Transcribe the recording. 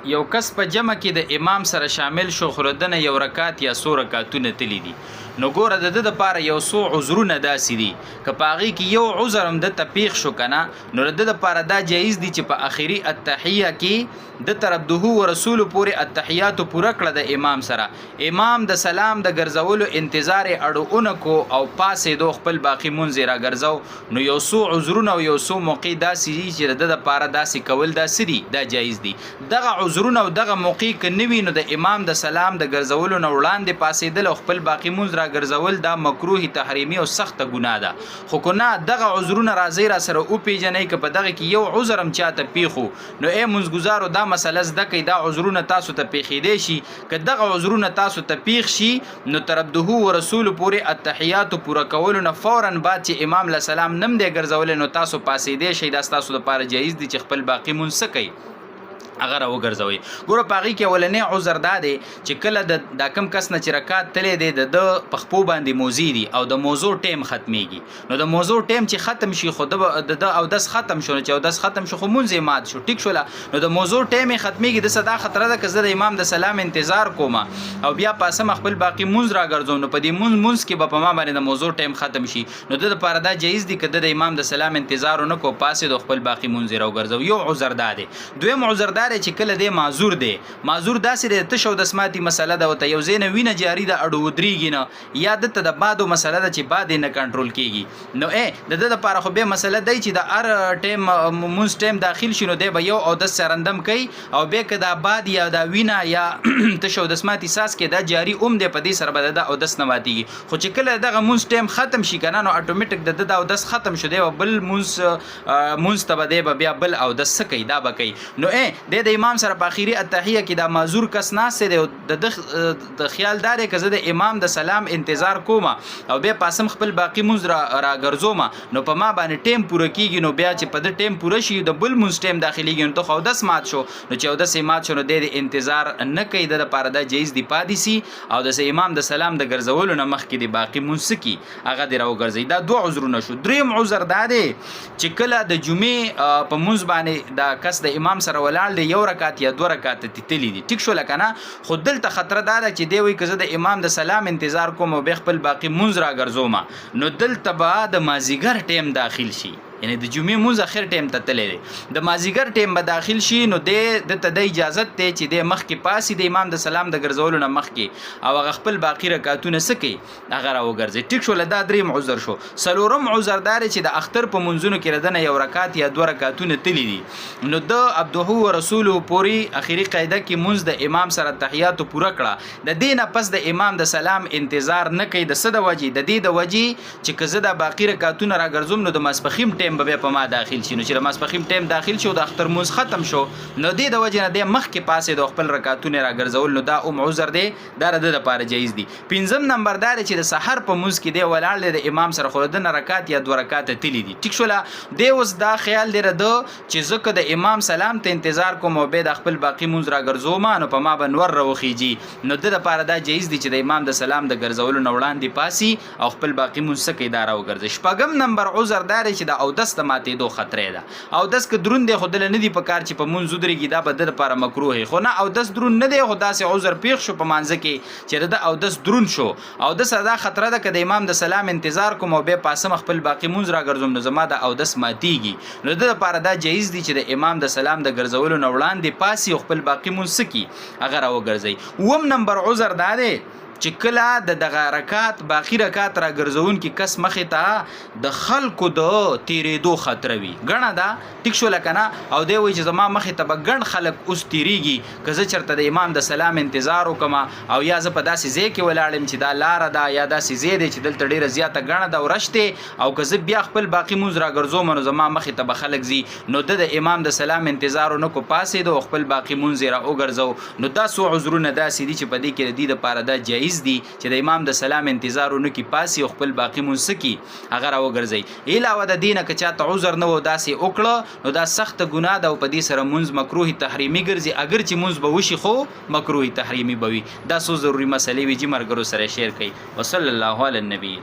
یو کس په جمع کې د امام سره شامل شو خو دنه یو رکعت یا څو رکعتونه تللی دي نو ګوره د ده دپاره یو څو عذرونه داسې دي که په هغې کې یو عذر هم دته پیښ شو که نه نو د ده دپاره دا جایز دي چې په آخري التحیه کې د تر عبدهو ورسولو پورې التحیاتو پوره کړه د امام سره امام د سلام د ګرځولو انتظار یې اړونه کو او پاسېدو خپل باقي مونځ یې راګرځو نو یو څو عذرونه او یو څو موقع داسې دي چې د ده دپاره داسې کول داسې دي دا جایز دي دغه عذرونه او دغه موقع که نه وي نو د امام د سلام د ګرځولو نه وړاندې پاسېدل او خپل باقي مونځ راګرځول دا مکروه تحریمي او سخته ګناه ده خو که نه دغه عذرونه راځئ را سره وپېژنئ که په دغه کې یو عذر هم چاته پیښو نو ای مونځګزارو دا مسله زده کوئ دا عذرونه تاسو ته پیښېدی شي که دغه عذرونه تاسو ته پیښ شي نو تر عبدهو ورسولو پورې التحیاتو پوره کولو نه فورا بعد چې امام له سلام نم دی ګرځولی نو تاسو پاسېدی شئ دا ستاسو دپاره جایز دي چې خپل باقي مونځ څه کوئ هغه راوګرځوئ ګوره په هغې کې اولنی عذر دا دی چې کله دا کم کس نه چې رکعت تللی دی د ده په خپو باندې موزي دي او د موضوع ټیم ختمیږي نو د موضوع ټیم چې ختم شي خو د ده اودس ختم شو نو چې اودس ختم شو خو مونځ یې مات شو ټیک شوله نو د موضوع ټیم یې ختمیږي دسه دا خطره ده که زه د امام د سلام انتظار کوم او بیا پاسم خپل باقي مونځ راګرځوم نو په دې مونځ کې به په ما باندې د موضوع ټیم ختم شي نو د دپاره دا جایز دي که د امام د سلام انتظار ونه کو پاسې د خپل باقي مونځ یې راوګرځو یو عذر دا دی دویم عذر دا دی چې کله دی معذور دی معذور داسې دی تش او دسماتي مسله ده ورته یو ځای نه وینه جاري ده اړو ودرېږي نه یا دته د بادو مسله ده چې باد یې نه کنټرول کېږي نو د ده دپاره خو بیا مسله دی چې د هر ټیم مونځ ټیم داخل شي نو دی به یو اودس سرندم کوي او بیا که دا باد یا دا وینه یا تش او دسماتي ساس کې دا جاري دی په دې سره به د اودس نه ماتېږي خو چې کله دغه مونځ ټیم ختم شي که نه نو اټومیټک د ده د اودس ختم شو دی به بل مونځ ته به دی به بیا بل اودس څه کوي دا به کوي نو دی د امام سره په اخري التحیه کې دا معذور کس ناست دی د خیال دا دی که زه د امام د سلام انتظار کوم او بیا پاسم خپل باقي مونځ راګرځوم نو په ما باندې ټیم پوره کېږي نو بیا چې په ده ټیم پوره شي د بل مونځ ټیم داخلېږي نو ته خو اودس مات شو نو چې اودس یې مات شو نو دی د انتظار نه کوي د دپاره دا جایز دی پاتې سي او د امام د سلام د ګرځولو نه مخکې د باقي مونځ څه کي هغه دې راوګرځوي دا دوه عذرونه شو دریم عذر دا دی چې کله د جمعې په مونځ باندې دا کس د امام سره ولاړ دی یو رکعت یا دوه رکعت تللی دي ټیک شوله که نه خو دلته خطره دا ده چې دی وایي که زه د امام د سلام انتظار کوم او بیا خپل باقي مونځ راګرځوم نو دلته به د مازدیګر ټیم داخل شي یعنی د جمعې مونځ اخر ټیم ته تللی دی د مازدیګر ټیم به داخل شي نو دته د اجازت دی چې دی مخکې پاسي د امام د سلام د ګرځولو نه مخکې او هغه خپل باقي رکعتونه څه کوي هغه راوګرځي ټیک شوله دا دریم عذر شو څلورم عذر دا دی چې د اختر په مونځونو کې د نه یو رکعت یا دوه رکعتونه تللی دي نو د عبدهو ورسولو پورې اخري قاعده کې مونځ د امام سره تحیاتو پوره کړه د دې نه پس د امام د سلام انتظار نه کوي د څه د وجې د دې د وجې چې که زه دا باقي رکعتونه راګرځوم نو د ماسپښین ټیم به بیا په ما داخل شي نو چې د ماسپښین ټیم داخل شي او د اختر مونځ ختم شو نو دې د وجې نه دی مخکې پاسې د خپل رکعتونه راګرځول نو دا عذر دی دا د ده دپاره جایز دي پنځم نمبر دا دی چې د سحر په مونځ کې دی ولاړ دی د امام سره خو د نه رکعت یا دوه رکعته تللی دي ټیک شوله دی اوس دا خیال دی ده چې زه که د امام سلام ته انتظار کوم او بیا د خپل باقي مونځ راګرځوم نو په ما به نور راوخیږي نو د دپاره دا جایز دی چې د امام د سلام د ګرځولو نه وړاندې پاسي او خپل باقي مونځ څه کوي دا راوګرځي شپږم نمبر عذر دا دی چې د اودس د ماتېدو خطرې ده اودس که دروند دی خو دله نه دي په کار چې په مونځ ودرېږي دا به د دپاره مکروه خو نه اودس دروند نه دی خو داسې عذر پیښ شو په مانځه کې چې د اودس دروند شو اودس دا خطره ده که د امام د سلام انتظار کوم او بیا پاسم خپل باقي مونځ راګرځوم نو زما د اودس ماتېږي نو د دپاره دا جایز دي چې د امام د سلام د ګرځولو نه وړاندې پاسي او خپل باقي مونځ څه کي هغه راوګرځوي اووم نمبر عذر دا دی چې کله د دغه رکعت باقي رکعت راګرځونکي کس مخې ته د خلکو د تیرېدو خطره وي ګڼه ده ټیک شوله که نه او دی وایي چې زما مخې ته به ګڼ خلک اوس تیریږي که زه چېرته د امام د سلام انتظار وکړم او یا زه په داسې ځای کې ولاړ یم چې دا لاره ده یا داسې ځای دی چې دلته ډېره زیاته ګڼه ده او رش دی او که زه بیا خپل باقي مونځ راګرځوم نو زما مخې ته به خلک ځي نو د امام د سلام انتظار ونه کو پاسېده او خپل باقي مونځ یې راوګرځو نو دا څو عذرونه داسې دي چې په دې کې د دې دپاره دا جایز دي چې د امام د سلام انتظار ونه کی پاسي او خپل باقي مونځ کی هغه راوګرځي علاوه د دینه که چاته عذر نه و داسې وکړه نو دا سخت ګناه ده او په دې سره مونځ مکروه تحریمي ګرځي اگر چې مونځ به وشي خو مکروه تحریمي به وي دا څو ضروري مسلې وي چې مرګرو سره شیر کړئ وصلی الله علی النبی